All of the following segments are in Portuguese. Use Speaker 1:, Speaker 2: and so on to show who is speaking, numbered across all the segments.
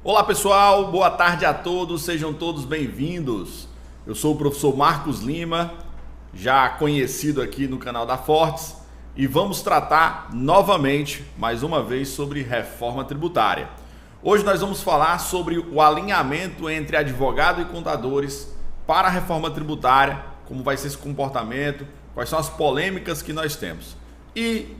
Speaker 1: Olá pessoal, boa tarde a todos, sejam todos bem-vindos. Eu sou o professor Marcos Lima, já conhecido aqui no canal da Fortes, e vamos tratar novamente, mais uma vez, sobre reforma tributária. Hoje nós vamos falar sobre o alinhamento entre advogado e contadores para a reforma tributária, como vai ser esse comportamento, quais são as polêmicas que nós temos. E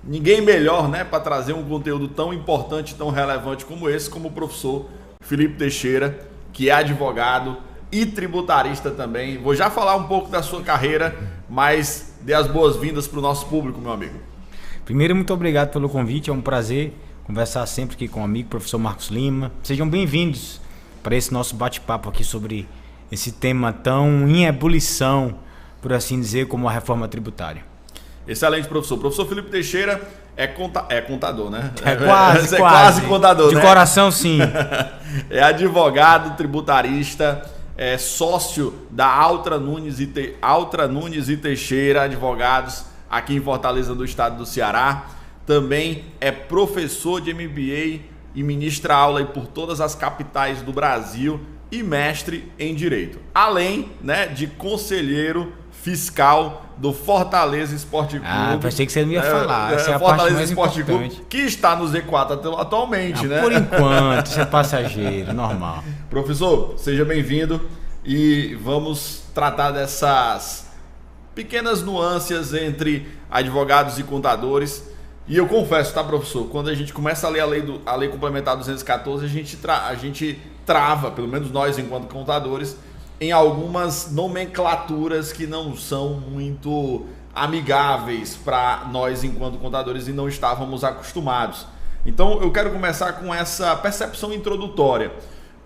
Speaker 1: ninguém melhor, né, para trazer um conteúdo tão importante, tão relevante como esse, como o professor Felipe Teixeira, que é advogado e tributarista também. Vou já falar um pouco da sua carreira, mas dê as boas-vindas para o nosso público, meu amigo.
Speaker 2: Primeiro, muito obrigado pelo convite, é um prazer conversar sempre aqui com o amigo professor Marcos Lima. Sejam bem-vindos para esse nosso bate-papo aqui sobre esse tema tão em ebulição, por assim dizer, como a reforma tributária.
Speaker 1: Excelente, professor. O professor Felipe Teixeira é contador, né?
Speaker 2: Quase
Speaker 1: contador,
Speaker 2: de
Speaker 1: né?
Speaker 2: coração, sim.
Speaker 1: É advogado, tributarista, é sócio da Altra Nunes e Teixeira, advogados aqui em Fortaleza, do estado do Ceará. Também é professor de MBA e ministra aula aí por todas as capitais do Brasil e mestre em Direito. Além, né, de conselheiro fiscal do Fortaleza Esporte Clube.
Speaker 2: Pensei que você não ia falar. Essa é a
Speaker 1: Fortaleza
Speaker 2: parte mais
Speaker 1: Esporte
Speaker 2: importante.
Speaker 1: Clube, que está no Z4 atualmente, né?
Speaker 2: Por enquanto, isso é passageiro, normal.
Speaker 1: Professor, seja bem-vindo e vamos tratar dessas pequenas nuances entre advogados e contadores. E eu confesso, tá, professor? Quando a gente começa a ler a lei complementar 214, a gente trava, pelo menos nós enquanto contadores, em algumas nomenclaturas que não são muito amigáveis para nós enquanto contadores e não estávamos acostumados. Então eu quero começar com essa percepção introdutória.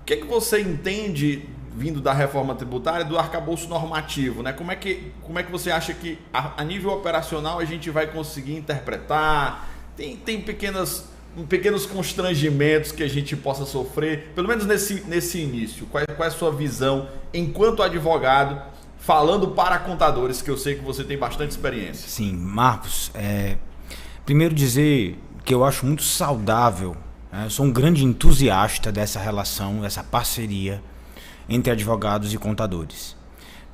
Speaker 1: O que você entende, vindo da reforma tributária, do arcabouço normativo, né? Como é que você acha que a nível operacional a gente vai conseguir interpretar? Tem pequenos constrangimentos que a gente possa sofrer, pelo menos nesse início. Qual é a sua visão enquanto advogado, falando para contadores, que eu sei que você tem bastante experiência?
Speaker 2: Sim, Marcos, primeiro dizer que eu acho muito saudável, eu sou um grande entusiasta dessa relação, dessa parceria entre advogados e contadores.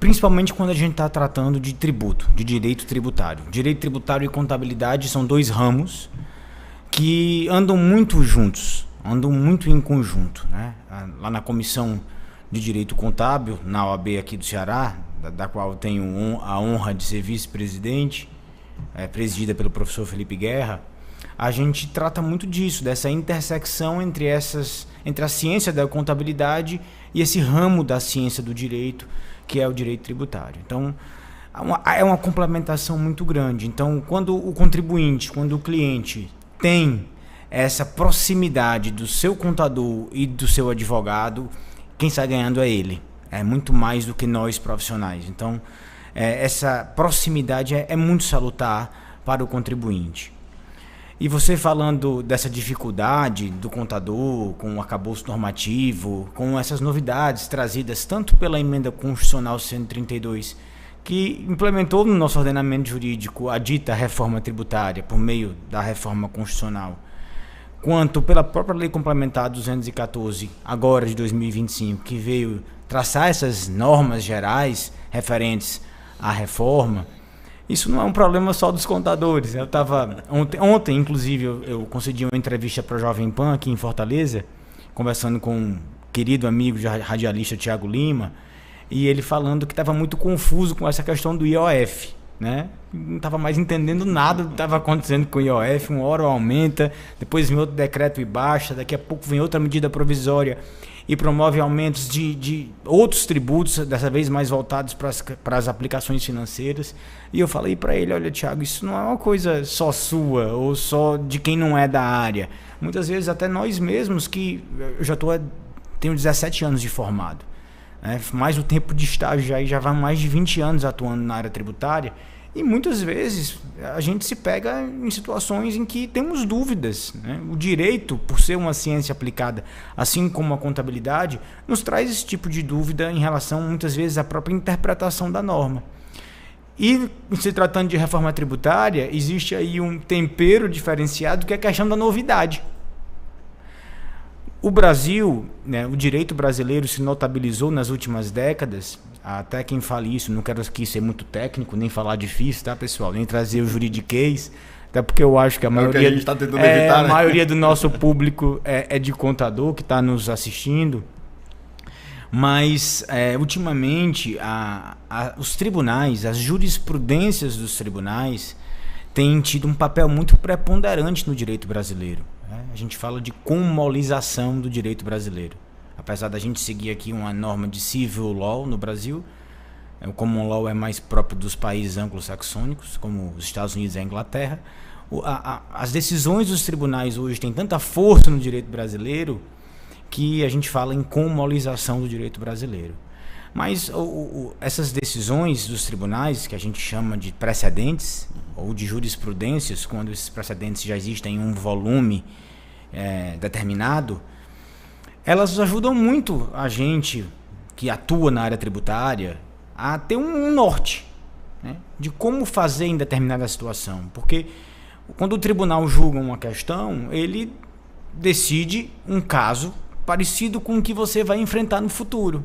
Speaker 2: Principalmente quando a gente está tratando de tributo, de direito tributário. Direito tributário e contabilidade são dois ramos que andam muito juntos, andam muito em conjunto, né? Lá na Comissão de Direito Contábil, na OAB aqui do Ceará, da qual eu tenho a honra de ser vice-presidente, presidida pelo professor Felipe Guerra, a gente trata muito disso, dessa intersecção entre a ciência da contabilidade e esse ramo da ciência do direito, que é o direito tributário. Então, é uma complementação muito grande. Então, quando o contribuinte, quando o cliente tem essa proximidade do seu contador e do seu advogado, quem está ganhando é ele. É muito mais do que nós profissionais. Então, essa proximidade é muito salutar para o contribuinte. E você falando dessa dificuldade do contador com o arcabouço normativo, com essas novidades trazidas tanto pela emenda constitucional 132, que implementou no nosso ordenamento jurídico a dita reforma tributária por meio da reforma constitucional, quanto pela própria lei complementar 214, agora de 2025, que veio traçar essas normas gerais referentes à reforma. Isso não é um problema só dos contadores. Eu estava ontem, inclusive, eu concedi uma entrevista para a Jovem Pan aqui em Fortaleza, conversando com um querido amigo radialista Tiago Lima, e ele falando que estava muito confuso com essa questão do IOF, né? Não estava mais entendendo nada do que estava acontecendo com o IOF. Uma hora aumenta, depois vem outro decreto e baixa, daqui a pouco vem outra medida provisória e promove aumentos de outros tributos, dessa vez mais voltados para as aplicações financeiras. E eu falei para ele: olha, Thiago, isso não é uma coisa só sua ou só de quem não é da área. Muitas vezes até nós mesmos, que eu tenho 17 anos de formado, né? Mais o tempo de estágio já vai mais de 20 anos atuando na área tributária. E muitas vezes a gente se pega em situações em que temos dúvidas, né? O direito, por ser uma ciência aplicada, assim como a contabilidade, nos traz esse tipo de dúvida em relação, muitas vezes, à própria interpretação da norma. E, se tratando de reforma tributária, existe aí um tempero diferenciado, que é a questão da novidade. O Brasil, né, o direito brasileiro se notabilizou nas últimas décadas. Até quem fale isso, não quero aqui ser muito técnico, nem falar difícil, tá, pessoal? Nem trazer o juridiquês, até porque eu acho que a maioria,
Speaker 1: que a gente tá tentando evitar, né?
Speaker 2: A maioria do nosso público é de contador que está nos assistindo. Mas, ultimamente, os tribunais, as jurisprudências dos tribunais têm tido um papel muito preponderante no direito brasileiro. A gente fala de comolização do direito brasileiro. Apesar da gente seguir aqui uma norma de civil law no Brasil, o common law é mais próprio dos países anglo-saxônicos, como os Estados Unidos e a Inglaterra. As decisões dos tribunais hoje têm tanta força no direito brasileiro que a gente fala em comolização do direito brasileiro. Mas essas decisões dos tribunais, que a gente chama de precedentes ou de jurisprudências, quando esses precedentes já existem em um volume determinado, elas ajudam muito a gente que atua na área tributária a ter um norte, né, de como fazer em determinada situação. Porque quando o tribunal julga uma questão, ele decide um caso parecido com o que você vai enfrentar no futuro.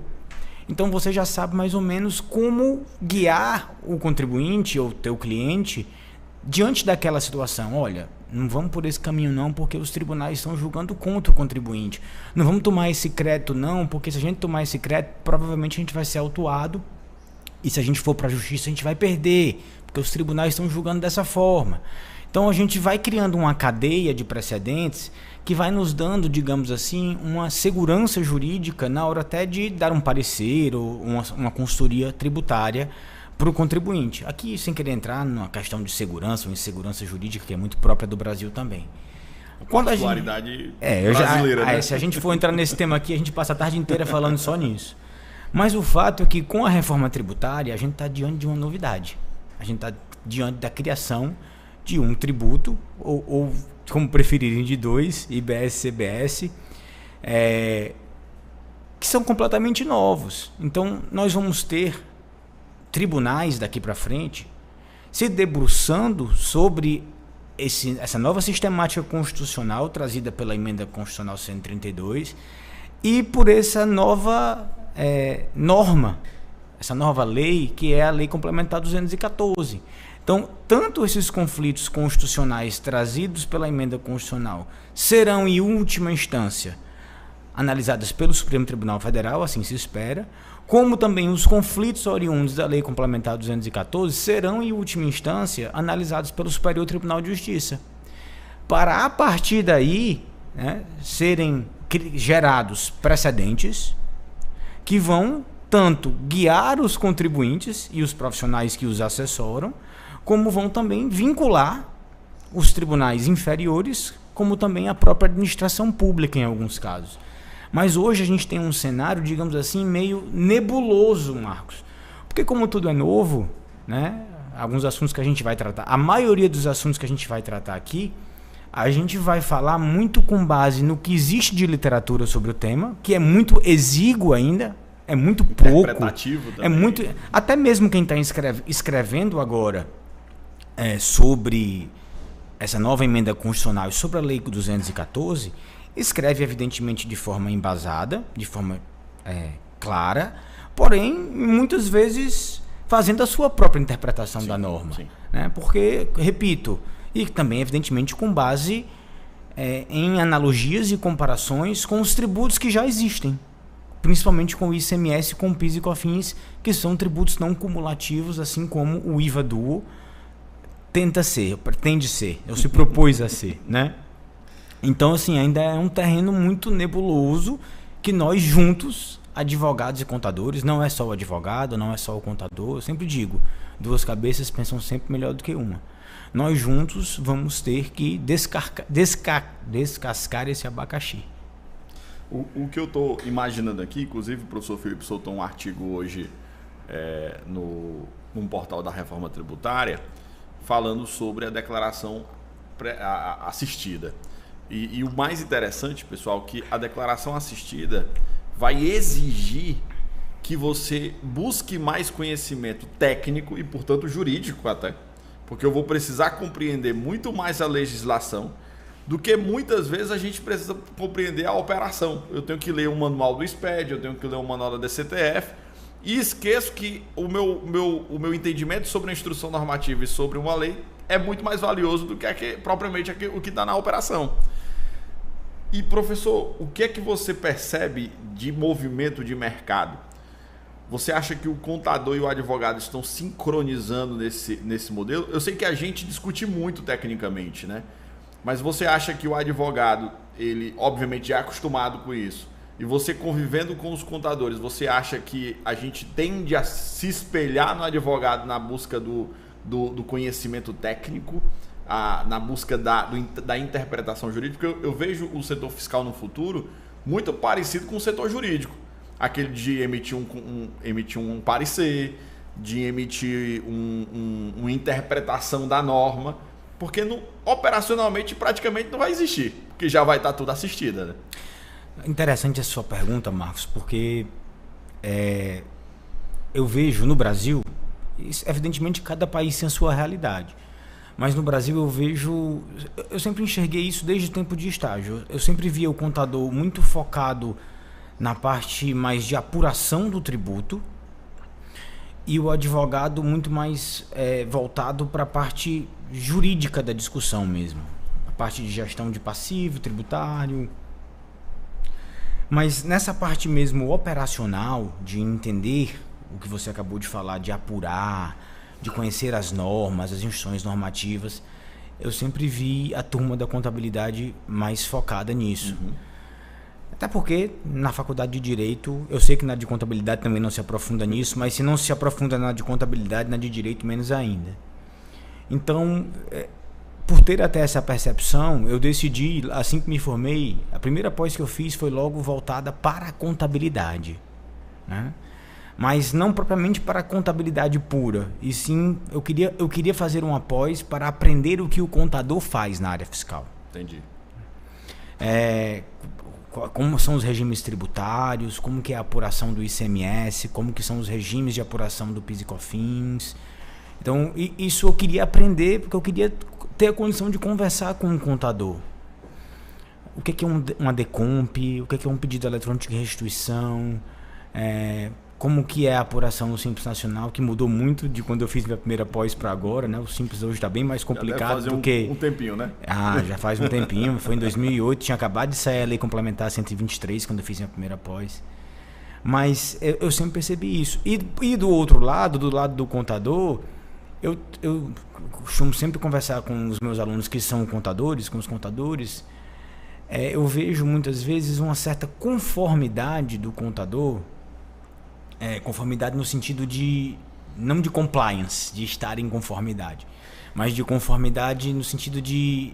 Speaker 2: Então você já sabe mais ou menos como guiar o contribuinte ou teu cliente diante daquela situação. Olha, não vamos por esse caminho não, porque os tribunais estão julgando contra o contribuinte. Não vamos tomar esse crédito não, porque se a gente tomar esse crédito, provavelmente a gente vai ser autuado. E se a gente for para a justiça, a gente vai perder, porque os tribunais estão julgando dessa forma. Então a gente vai criando uma cadeia de precedentes que vai nos dando, digamos assim, uma segurança jurídica na hora até de dar um parecer ou uma consultoria tributária para o contribuinte. Aqui, sem querer entrar numa questão de segurança ou insegurança jurídica, que é muito própria do Brasil também.
Speaker 1: Particularidade brasileira, né?
Speaker 2: Se a gente for entrar nesse tema aqui, a gente passa a tarde inteira falando só nisso. Mas o fato é que com a reforma tributária, a gente está diante de uma novidade. A gente está diante da criação de um tributo, ou como preferirem, de dois, IBS e CBS, que são completamente novos. Então, nós vamos ter tribunais daqui para frente se debruçando sobre essa nova sistemática constitucional trazida pela Emenda Constitucional 132 e por essa nova norma, essa nova lei, que é a Lei Complementar 214. Então, tanto esses conflitos constitucionais trazidos pela Emenda Constitucional serão, em última instância, analisados pelo Supremo Tribunal Federal, assim se espera, como também os conflitos oriundos da Lei Complementar 214 serão, em última instância, analisados pelo Superior Tribunal de Justiça, para, a partir daí, né, serem gerados precedentes que vão tanto guiar os contribuintes e os profissionais que os assessoram, como vão também vincular os tribunais inferiores, como também a própria administração pública em alguns casos. Mas hoje a gente tem um cenário, digamos assim, meio nebuloso, Marcos. Porque como tudo é novo, né, alguns assuntos que a gente vai tratar, a maioria dos assuntos que a gente vai tratar aqui, a gente vai falar muito com base no que existe de literatura sobre o tema, que é muito exíguo ainda, é muito pouco.
Speaker 1: Interpretativo também.
Speaker 2: É muito, até mesmo quem está escrevendo agora sobre essa nova emenda constitucional e sobre a Lei 214, escreve evidentemente de forma embasada, de forma clara, porém muitas vezes fazendo a sua própria interpretação da norma.
Speaker 1: Sim.
Speaker 2: Né? Porque, repito, e também evidentemente com base em analogias e comparações com os tributos que já existem, principalmente com o ICMS, com o PIS e COFINS, que são tributos não cumulativos, assim como o IVA duo pretende ser, ou se propôs a ser, né? Então, assim, ainda é um terreno muito nebuloso que nós juntos, advogados e contadores, não é só o advogado, não é só o contador, eu sempre digo, duas cabeças pensam sempre melhor do que uma. Nós juntos vamos ter que descascar esse abacaxi.
Speaker 1: O que eu estou imaginando aqui, inclusive o professor Felipe soltou um artigo hoje num portal da Reforma Tributária, falando sobre a declaração assistida. E o mais interessante, pessoal, que a declaração assistida vai exigir que você busque mais conhecimento técnico e, portanto, jurídico até. Porque eu vou precisar compreender muito mais a legislação do que muitas vezes a gente precisa compreender a operação. Eu tenho que ler um manual do SPED, eu tenho que ler um manual da DCTF, e esqueço que o meu entendimento sobre a instrução normativa e sobre uma lei é muito mais valioso do que propriamente o que está na operação. E, professor, o que é que você percebe de movimento de mercado? Você acha que o contador e o advogado estão sincronizando nesse modelo? Eu sei que a gente discute muito tecnicamente, né? Mas você acha que o advogado, ele obviamente já é acostumado com isso, e você convivendo com os contadores, você acha que a gente tende a se espelhar no advogado na busca do conhecimento técnico, na busca da interpretação jurídica? Eu vejo o setor fiscal no futuro muito parecido com o setor jurídico. Aquele de emitir um parecer, de emitir uma interpretação da norma, porque operacionalmente praticamente não vai existir, porque já vai estar tudo assistida, né?
Speaker 2: Interessante a sua pergunta, Marcos, porque eu vejo no Brasil, evidentemente cada país tem a sua realidade, mas no Brasil eu sempre enxerguei isso desde o tempo de estágio. Eu sempre via o contador muito focado na parte mais de apuração do tributo e o advogado muito mais voltado para a parte jurídica da discussão mesmo, a parte de gestão de passivo tributário. Mas nessa parte mesmo operacional, de entender o que você acabou de falar, de apurar, de conhecer as normas, as instruções normativas, eu sempre vi a turma da contabilidade mais focada nisso. Uhum. Até porque na faculdade de Direito, eu sei que na de Contabilidade também não se aprofunda nisso, mas se não se aprofunda na de Contabilidade, na de Direito menos ainda. Então, por ter até essa percepção, eu decidi, assim que me formei, a primeira pós que eu fiz foi logo voltada para a contabilidade, né? Mas não propriamente para a contabilidade pura, e sim, eu queria fazer uma pós para aprender o que o contador faz na área fiscal.
Speaker 1: Entendi.
Speaker 2: Como são os regimes tributários, como que é a apuração do ICMS, como que são os regimes de apuração do PIS e COFINS. Então, isso eu queria aprender, porque eu queria ter a condição de conversar com um contador. O que é uma DECOMP, o que é um pedido eletrônico de restituição, como que é a apuração no Simples Nacional, que mudou muito de quando eu fiz minha primeira pós para agora, né? O Simples hoje está bem mais complicado do que...
Speaker 1: um tempinho, né?
Speaker 2: Já faz um tempinho, foi em 2008, tinha acabado de sair a Lei Complementar 123, quando eu fiz minha primeira pós. Mas eu sempre percebi isso. E do outro lado, do lado do contador, eu costumo sempre conversar com os meus alunos que são contadores, com os contadores, eu vejo muitas vezes uma certa conformidade do contador, conformidade no sentido de, não de compliance, de estar em conformidade, mas de conformidade no sentido de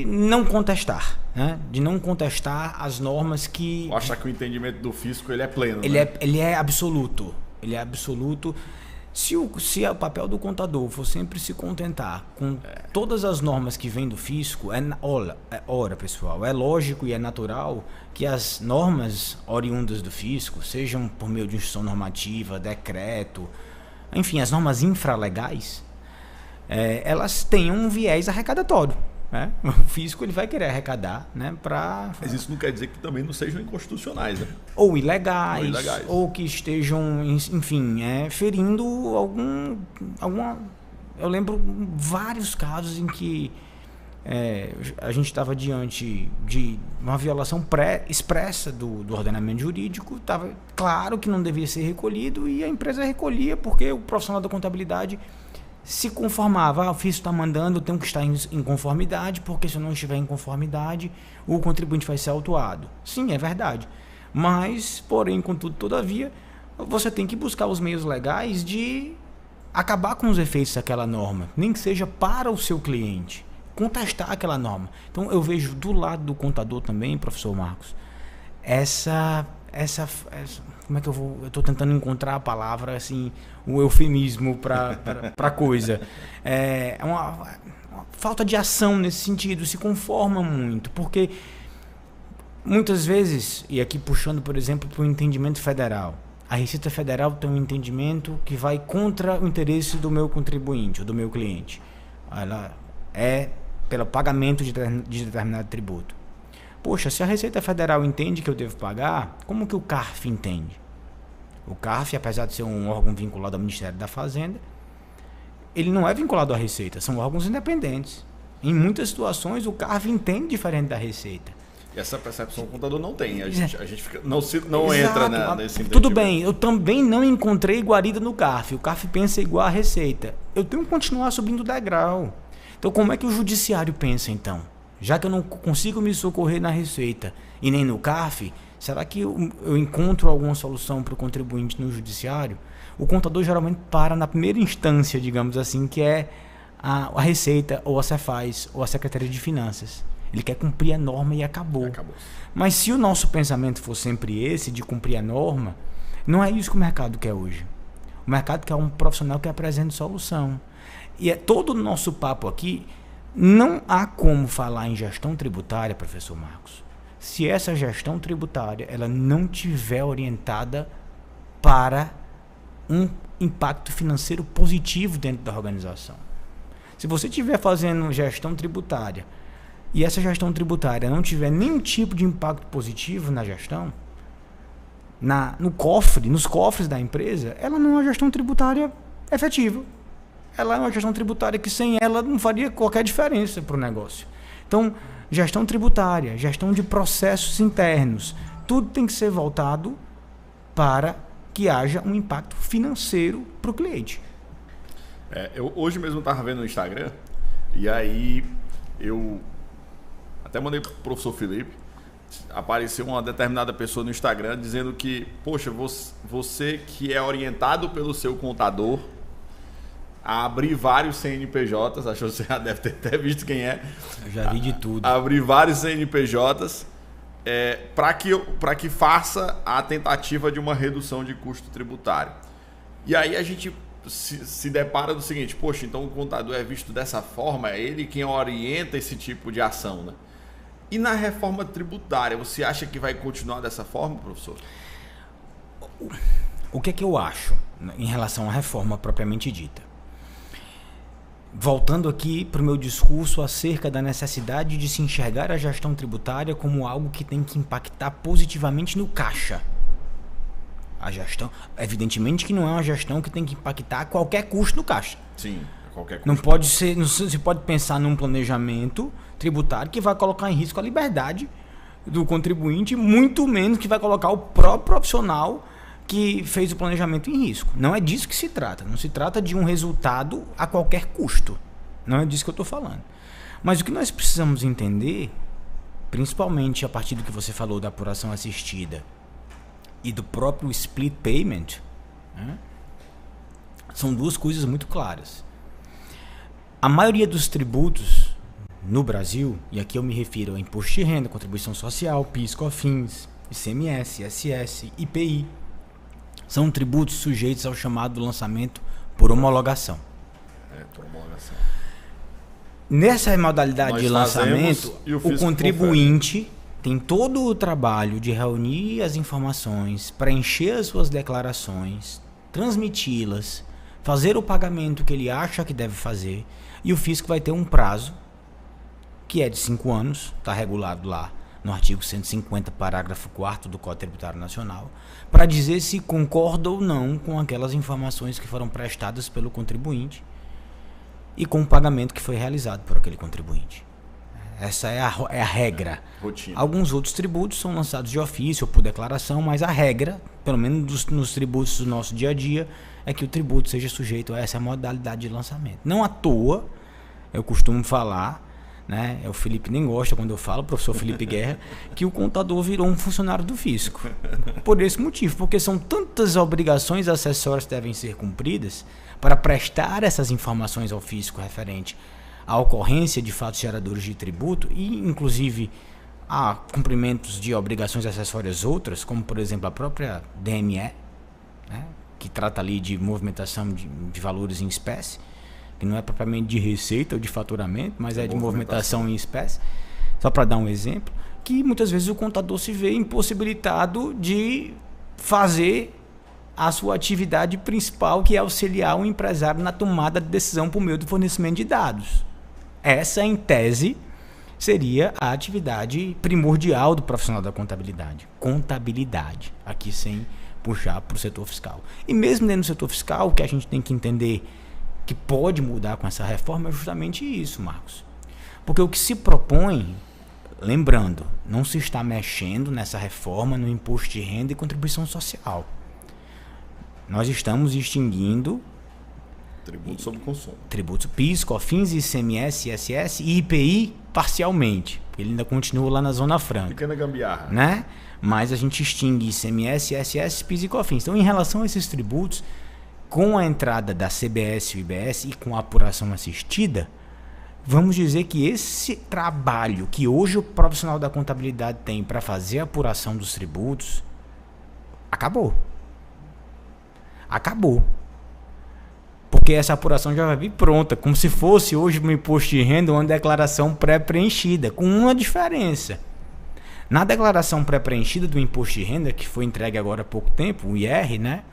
Speaker 2: não contestar, né? De não contestar as normas que...
Speaker 1: Achar que o entendimento do fisco ele é pleno,
Speaker 2: ele é absoluto. Ele é absoluto. Se o papel do contador for sempre se contentar com todas as normas que vêm do fisco, ora, pessoal, é lógico e é natural que as normas oriundas do fisco, sejam por meio de instrução normativa, decreto, enfim, as normas infralegais, elas tenham um viés arrecadatório. Né? O fisco ele vai querer arrecadar, né,
Speaker 1: mas isso não quer dizer que também não sejam inconstitucionais, né?
Speaker 2: Ou ilegais, ou que estejam, enfim, ferindo alguma... Eu lembro vários casos em que a gente estava diante de uma violação expressa do ordenamento jurídico, estava claro que não devia ser recolhido e a empresa recolhia porque o profissional da contabilidade se conformava, o fisco está mandando, eu tenho que estar em conformidade, porque se eu não estiver em conformidade, o contribuinte vai ser autuado. Sim, é verdade. Mas, porém, contudo, todavia, você tem que buscar os meios legais de acabar com os efeitos daquela norma, nem que seja para o seu cliente, contestar aquela norma. Então, eu vejo do lado do contador também, professor Marcos, essa como é que eu estou tentando encontrar a palavra, assim, o eufemismo para a coisa. É uma falta de ação nesse sentido, se conforma muito, porque muitas vezes, e aqui puxando, por exemplo, para o entendimento federal, a Receita Federal tem um entendimento que vai contra o interesse do meu contribuinte, ou do meu cliente. é pelo pagamento de determinado tributo. Poxa, se a Receita Federal entende que eu devo pagar, como que o CARF entende? O CARF, apesar de ser um órgão vinculado ao Ministério da Fazenda, ele não é vinculado à Receita, são órgãos independentes. Em muitas situações, o CARF entende diferente da Receita.
Speaker 1: E essa percepção o contador não tem. A gente não entra nesse entendimento.
Speaker 2: Tudo bem, eu também não encontrei guarida no CARF. O CARF pensa igual à Receita. Eu tenho que continuar subindo o degrau. Então, como é que o judiciário pensa, então? Já que eu não consigo me socorrer na Receita e nem no CARF, será que eu encontro alguma solução para o contribuinte no judiciário? O contador geralmente para na primeira instância, digamos assim, que é a Receita, ou a Cefaz, ou a Secretaria de Finanças. Ele quer cumprir a norma e acabou. Mas se o nosso pensamento for sempre esse, de cumprir a norma, não é isso que o mercado quer hoje. O mercado quer um profissional que apresente solução. E é todo o nosso papo aqui. Não há como falar em gestão tributária, professor Marcos, se essa gestão tributária ela não tiver orientada para um impacto financeiro positivo dentro da organização. Se você estiver fazendo gestão tributária e essa gestão tributária não tiver nenhum tipo de impacto positivo na gestão, nos cofres da empresa, ela não é uma gestão tributária efetiva. Ela é uma gestão tributária que sem ela não faria qualquer diferença para o negócio. Então, gestão tributária, gestão de processos internos, tudo tem que ser voltado para que haja um impacto financeiro para o cliente.
Speaker 1: Eu hoje mesmo estava vendo no Instagram, e aí eu até mandei para o professor Felipe, apareceu uma determinada pessoa no Instagram dizendo que, poxa, você que é orientado pelo seu contador a abrir vários CNPJs, acho que você já deve ter até visto quem é.
Speaker 2: Eu já vi de tudo.
Speaker 1: Abrir vários CNPJs para que faça a tentativa de uma redução de custo tributário. E aí a gente se depara do seguinte, poxa, então o contador é visto dessa forma, é ele quem orienta esse tipo de ação, né? E na reforma tributária, você acha que vai continuar dessa forma, professor?
Speaker 2: O que é que eu acho em relação à reforma propriamente dita? Voltando aqui para o meu discurso acerca da necessidade de se enxergar a gestão tributária como algo que tem que impactar positivamente no caixa. A gestão, evidentemente que não é uma gestão que tem que impactar qualquer custo no caixa.
Speaker 1: Sim, qualquer custo.
Speaker 2: Não pode ser, não se pode pensar num planejamento tributário que vai colocar em risco a liberdade do contribuinte, muito menos que vai colocar o próprio profissional que fez o planejamento em risco. Não é disso que se trata. Não se trata de um resultado a qualquer custo. Não é disso que eu estou falando. Mas o que nós precisamos entender, principalmente a partir do que você falou da apuração assistida e do próprio split payment, né, são duas coisas muito claras. A maioria dos tributos no Brasil, e aqui eu me refiro ao imposto de renda, contribuição social, PIS, COFINS, ICMS, ISS, IPI, são tributos sujeitos ao chamado lançamento por homologação.
Speaker 1: Por homologação.
Speaker 2: Nessa modalidade de lançamento, o contribuinte tem todo o trabalho de reunir as informações, preencher as suas declarações, transmiti-las, fazer o pagamento que ele acha que deve fazer, e o fisco vai ter um prazo que é de 5 anos, está regulado lá no artigo 150, parágrafo 4º do Código Tributário Nacional, para dizer se concorda ou não com aquelas informações que foram prestadas pelo contribuinte e com o pagamento que foi realizado por aquele contribuinte. Essa é a regra.
Speaker 1: Rotina.
Speaker 2: Alguns outros tributos são lançados de ofício ou por declaração, mas a regra, pelo menos nos tributos do nosso dia a dia, é que o tributo seja sujeito a essa modalidade de lançamento. Não à toa, eu costumo falar, né? O Felipe nem gosta quando eu falo, o professor Felipe Guerra, que o contador virou um funcionário do fisco. Por esse motivo, porque são tantas obrigações acessórias que devem ser cumpridas para prestar essas informações ao fisco referente à ocorrência de fatos geradores de tributo e, inclusive, a cumprimentos de obrigações acessórias outras, como, por exemplo, a própria DME, né? Que trata ali de movimentação de valores em espécie, que não é propriamente de receita ou de faturamento, mas é de movimentação em espécie, só para dar um exemplo, que muitas vezes o contador se vê impossibilitado de fazer a sua atividade principal, que é auxiliar o empresário na tomada de decisão por meio do fornecimento de dados. essa, em tese, seria a atividade primordial do profissional da contabilidade. Contabilidade, aqui sem puxar para o setor fiscal. E mesmo dentro do setor fiscal, o que a gente tem que entender que pode mudar com essa reforma é justamente isso, Marcos. Porque o que se propõe, lembrando, não se está mexendo nessa reforma no imposto de renda e contribuição social. Nós estamos extinguindo
Speaker 1: tributo sobre consumo.
Speaker 2: Tributos PIS, COFINS, ICMS, ISS e IPI parcialmente. Ele ainda continua lá na Zona Franca.
Speaker 1: Pequena gambiarra.
Speaker 2: Né? Mas a gente extingue ICMS, ISS, PIS e COFINS. Então, em relação a esses tributos, com a entrada da CBS e o IBS e com a apuração assistida, vamos dizer que esse trabalho que hoje o profissional da contabilidade tem para fazer a apuração dos tributos, acabou. Acabou. Porque essa apuração já vai vir pronta, como se fosse hoje no imposto de renda uma declaração pré-preenchida, com uma diferença. Na declaração pré-preenchida do imposto de renda, que foi entregue agora há pouco tempo, o IR, né?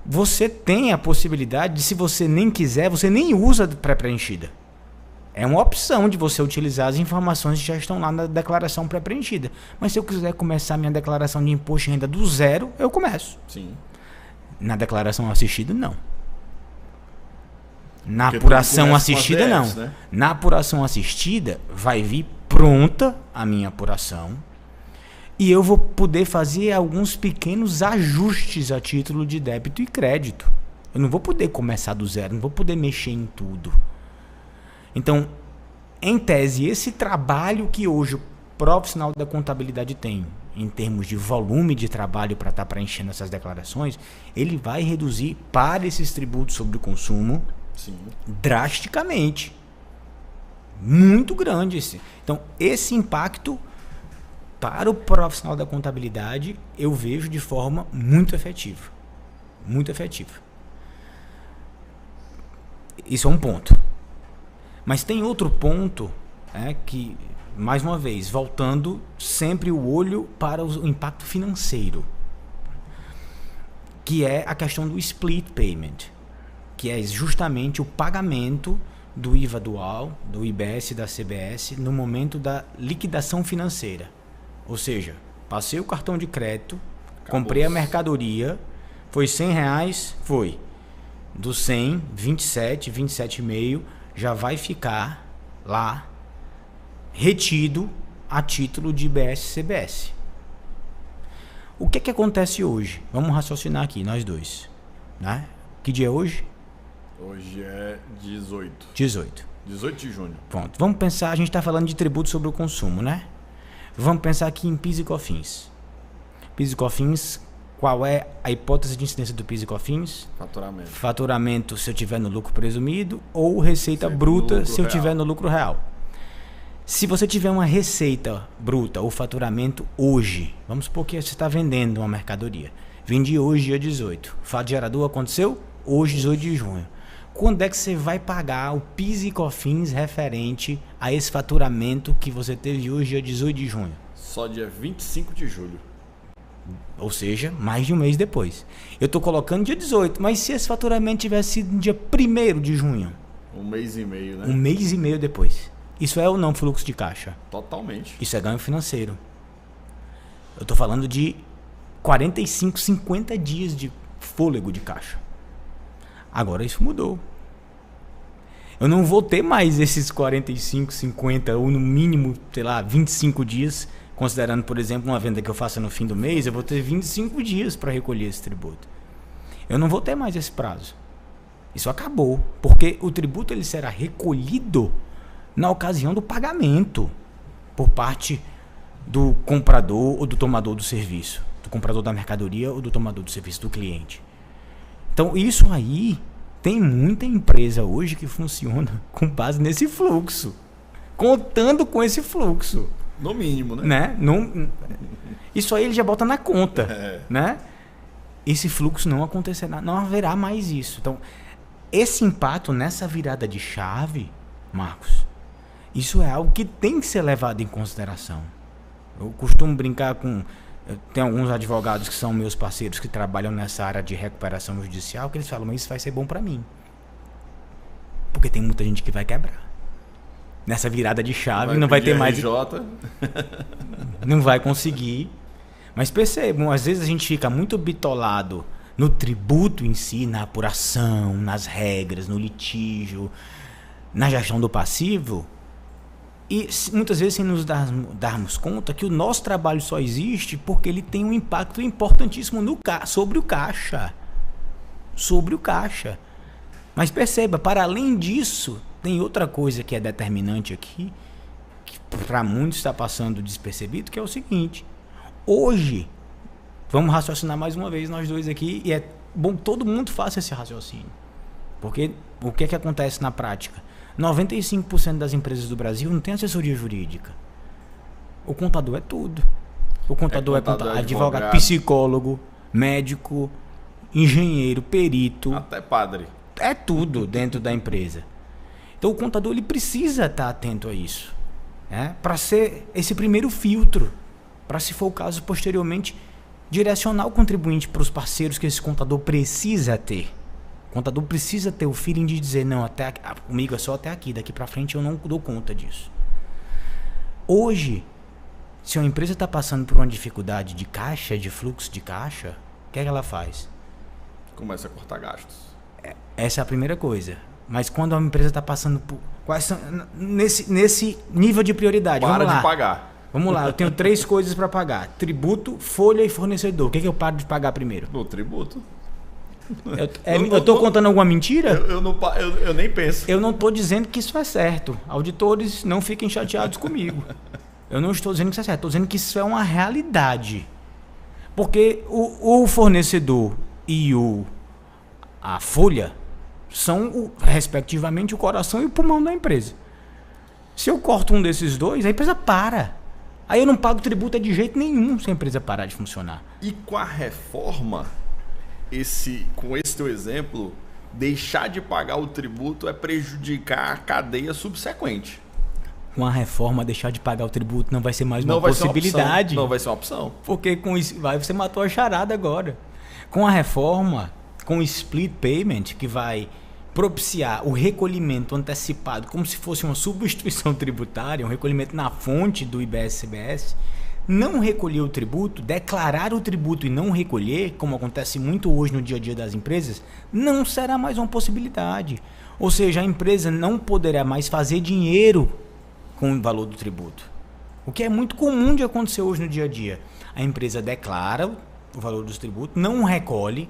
Speaker 2: Você tem a possibilidade de, se você nem quiser, você nem usa pré-preenchida. É uma opção de você utilizar as informações que já estão lá na declaração pré-preenchida. Mas se eu quiser começar minha declaração de imposto de renda do zero, eu começo.
Speaker 1: Sim.
Speaker 2: Na declaração assistida, não. Na apuração assistida, não. Né? Na apuração assistida, vai vir pronta a minha apuração e eu vou poder fazer alguns pequenos ajustes a título de débito e crédito. Eu não vou poder começar do zero, não vou poder mexer em tudo. Então, em tese, esse trabalho que hoje o profissional da contabilidade tem, em termos de volume de trabalho para estar preenchendo essas declarações, ele vai reduzir para esses tributos sobre o consumo. Sim. Drasticamente. Muito grande esse. Então, esse impacto para o profissional da contabilidade eu vejo de forma muito efetiva. Muito efetiva. Isso é um ponto. Mas tem outro ponto, que, mais uma vez, voltando sempre o olho para o impacto financeiro, que é a questão do split payment, que é justamente o pagamento do IVA dual, do IBS e da CBS no momento da liquidação financeira. Ou seja, passei o cartão de crédito, comprei a mercadoria, foi R$100, foi. Do 100, 27, 27,5, já vai ficar lá retido a título de IBS e CBS. O que acontece hoje? Vamos raciocinar aqui, nós dois. Né? Que dia é hoje?
Speaker 1: Hoje é 18.
Speaker 2: 18
Speaker 1: de junho.
Speaker 2: Pronto. Vamos pensar, a gente está falando de tributo sobre o consumo, né? Vamos pensar aqui em PIS e COFINS. PIS e COFINS, qual é a hipótese de incidência do PIS e COFINS?
Speaker 1: Faturamento.
Speaker 2: Faturamento se eu tiver no lucro presumido ou receita bruta se eu tiver no lucro real. Se você tiver uma receita bruta ou faturamento hoje, vamos supor que você está vendendo uma mercadoria. Vendi hoje, dia 18. Fato gerador aconteceu hoje, 18 de junho. Quando é que você vai pagar o PIS e COFINS referente a esse faturamento que você teve hoje, dia 18 de junho?
Speaker 1: Só dia 25 de julho.
Speaker 2: Ou seja, mais de um mês depois. Eu estou colocando dia 18, mas se esse faturamento tivesse sido no dia 1º de junho?
Speaker 1: Um mês e meio, né?
Speaker 2: Um mês e meio depois. Isso é ou não fluxo de caixa?
Speaker 1: Totalmente.
Speaker 2: Isso é ganho financeiro. Eu estou falando de 45, 50 dias de fôlego de caixa. Agora isso mudou. Eu não vou ter mais esses 45, 50 ou no mínimo, sei lá, 25 dias, considerando, por exemplo, uma venda que eu faça no fim do mês, eu vou ter 25 dias para recolher esse tributo. Eu não vou ter mais esse prazo. Isso acabou, porque o tributo ele será recolhido na ocasião do pagamento por parte do comprador ou do tomador do serviço, do comprador da mercadoria ou do tomador do serviço do cliente. Então, isso aí, tem muita empresa hoje que funciona com base nesse fluxo. Contando com esse fluxo.
Speaker 1: No mínimo, né?
Speaker 2: Isso aí ele já bota na conta. Né? Esse fluxo não acontecerá, não haverá mais isso. Então, esse impacto nessa virada de chave, Marcos, isso é algo que tem que ser levado em consideração. Eu costumo brincar com... Tem alguns advogados que são meus parceiros que trabalham nessa área de recuperação judicial que eles falam, mas isso vai ser bom para mim. Porque tem muita gente que vai quebrar. nessa virada de chave, não vai ter mais...
Speaker 1: RJ.
Speaker 2: Não vai conseguir. Mas percebam, às vezes a gente fica muito bitolado no tributo em si, na apuração, nas regras, no litígio, na gestão do passivo, e muitas vezes sem nos darmos conta que o nosso trabalho só existe porque ele tem um impacto importantíssimo sobre o caixa. Sobre o caixa. Mas perceba, para além disso, tem outra coisa que é determinante aqui, que para muitos está passando despercebido, que é o seguinte: hoje, vamos raciocinar mais uma vez nós dois aqui, e é bom que todo mundo faça esse raciocínio. Porque o que é que acontece na prática? 95% das empresas do Brasil não tem assessoria jurídica. O contador é tudo. O contador é advogado, psicólogo, médico, engenheiro, perito.
Speaker 1: Até padre.
Speaker 2: É tudo dentro da empresa. Então o contador ele precisa estar atento a isso, né? Para ser esse primeiro filtro, para, se for o caso, posteriormente direcionar o contribuinte para os parceiros que esse contador precisa ter. O contador precisa ter o feeling de dizer: não, comigo é só até aqui, daqui para frente eu não dou conta disso. Hoje, se uma empresa está passando por uma dificuldade de caixa, de fluxo de caixa, o que é que ela faz?
Speaker 1: Começa a cortar gastos.
Speaker 2: Essa é a primeira coisa. Mas quando a empresa está passando por... Quais são, nesse nível de prioridade?
Speaker 1: Para
Speaker 2: vamos lá.
Speaker 1: de pagar.
Speaker 2: Vamos lá, eu tenho 3 coisas para pagar: tributo, folha e fornecedor. O que é que eu paro de pagar primeiro?
Speaker 1: O tributo.
Speaker 2: Eu estou contando alguma mentira?
Speaker 1: Eu nem penso.
Speaker 2: Eu não estou dizendo que isso é certo. Auditores, não fiquem chateados comigo. Eu não estou dizendo que isso é certo. Estou dizendo que isso é uma realidade. Porque o fornecedor e a folha são, respectivamente, o coração e o pulmão da empresa. Se eu corto um desses dois, a empresa para. Aí eu não pago tributo de jeito nenhum se a empresa parar de funcionar.
Speaker 1: E com a reforma, com esse teu exemplo, deixar de pagar o tributo é prejudicar a cadeia subsequente.
Speaker 2: Com a reforma, deixar de pagar o tributo não vai ser mais uma possibilidade.
Speaker 1: Não vai ser uma opção.
Speaker 2: Porque com isso, você matou a charada agora. Com a reforma, com o split payment, que vai propiciar o recolhimento antecipado, como se fosse uma substituição tributária, um recolhimento na fonte do IBS-CBS, não recolher o tributo, declarar o tributo e não recolher, como acontece muito hoje no dia a dia das empresas, não será mais uma possibilidade. Ou seja, a empresa não poderá mais fazer dinheiro com o valor do tributo. O que é muito comum de acontecer hoje no dia a dia. A empresa declara o valor dos tributos, não recolhe,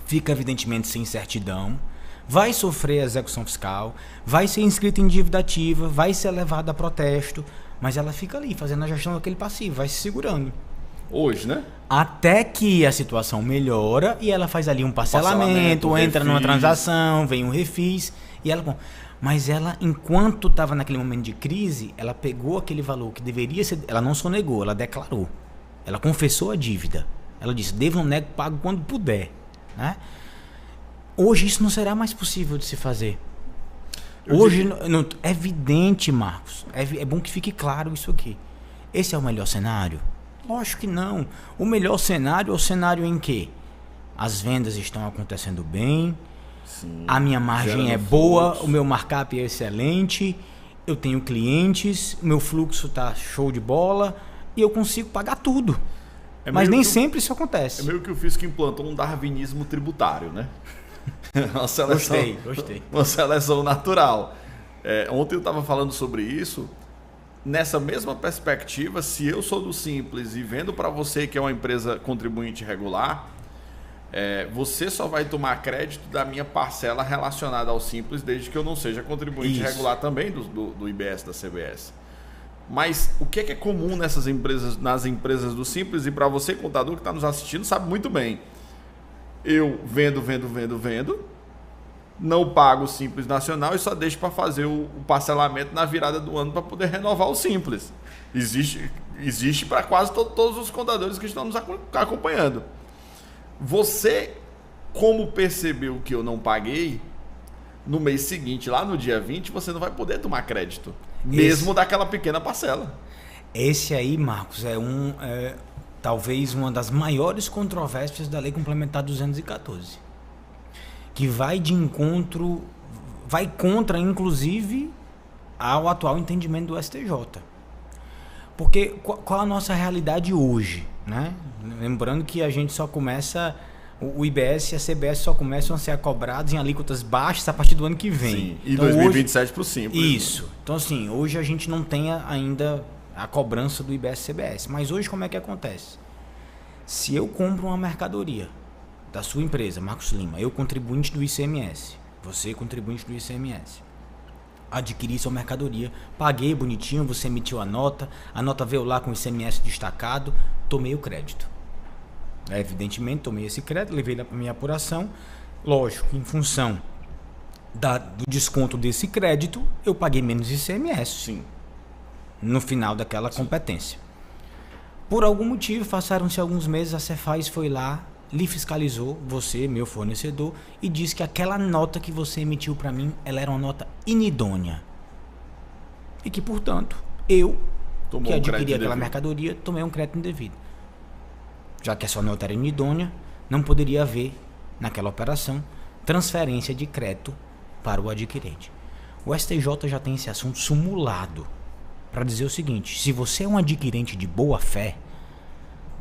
Speaker 2: fica evidentemente sem certidão, vai sofrer execução fiscal, vai ser inscrita em dívida ativa, vai ser levada a protesto, mas ela fica ali fazendo a gestão daquele passivo, vai se segurando.
Speaker 1: Hoje, né?
Speaker 2: Até que a situação melhora e ela faz ali um parcelamento entra numa transação, vem um refis e ela... Mas ela, enquanto estava naquele momento de crise, ela pegou aquele valor que deveria ser... Ela não sonegou, ela declarou. Ela confessou a dívida. Ela disse: devo, não nego, pago quando puder. Né? Hoje isso não será mais possível de se fazer. Hoje, é evidente, Marcos, é bom que fique claro isso aqui. Esse é o melhor cenário? Lógico que não. O melhor cenário é o cenário em que as vendas estão acontecendo bem, sim, a minha margem é boa, o meu markup é excelente, eu tenho clientes, meu fluxo está show de bola e eu consigo pagar tudo. Mas nem sempre isso acontece.
Speaker 1: É meio que o fisco implantou um darwinismo tributário, né? Uma seleção,
Speaker 2: gostei.
Speaker 1: Uma seleção natural. Ontem eu estava falando sobre isso. Nessa mesma perspectiva, se eu sou do Simples e vendo para você que é uma empresa contribuinte regular, você só vai tomar crédito da minha parcela relacionada ao Simples, desde que eu não seja contribuinte regular também do IBS, da CBS. Mas o que é comum nas empresas do Simples, e para você, contador que está nos assistindo, sabe muito bem. Eu vendo, não pago o Simples Nacional e só deixo para fazer o parcelamento na virada do ano para poder renovar o Simples. Existe para quase todos os contadores que estão nos acompanhando. Você, como percebeu que eu não paguei, no mês seguinte, lá no dia 20, você não vai poder tomar crédito, mesmo daquela pequena parcela.
Speaker 2: Esse aí, Marcos, talvez uma das maiores controvérsias da Lei Complementar 214, que vai de encontro, vai contra, inclusive, ao atual entendimento do STJ. Porque qual a nossa realidade hoje, né? Lembrando que a gente só começa, o IBS e a CBS só começam a ser cobrados em alíquotas baixas a partir do ano que vem.
Speaker 1: Sim, e então, 2027 para o Simples.
Speaker 2: Isso. Né? Então, assim, hoje a gente não tem ainda a cobrança do IBS e CBS. Mas hoje como é que acontece? Se eu compro uma mercadoria da sua empresa, Marcos Lima, eu contribuinte do ICMS, você contribuinte do ICMS, adquiri sua mercadoria, paguei bonitinho, você emitiu a nota veio lá com o ICMS destacado, tomei o crédito. Evidentemente, tomei esse crédito, levei lá para minha apuração. Lógico, em função do desconto desse crédito, eu paguei menos ICMS.
Speaker 1: Sim.
Speaker 2: No final daquela competência. Por algum motivo, passaram-se alguns meses, a Cefaz foi lá, lhe fiscalizou, você, meu fornecedor, e disse que aquela nota que você emitiu para mim, ela era uma nota inidônea. E que, portanto, eu, que adquiri aquela mercadoria, tomei um crédito indevido. Já que a sua nota era inidônea, não poderia haver, naquela operação, transferência de crédito para o adquirente. O STJ já tem esse assunto simulado para dizer o seguinte: se você é um adquirente de boa fé,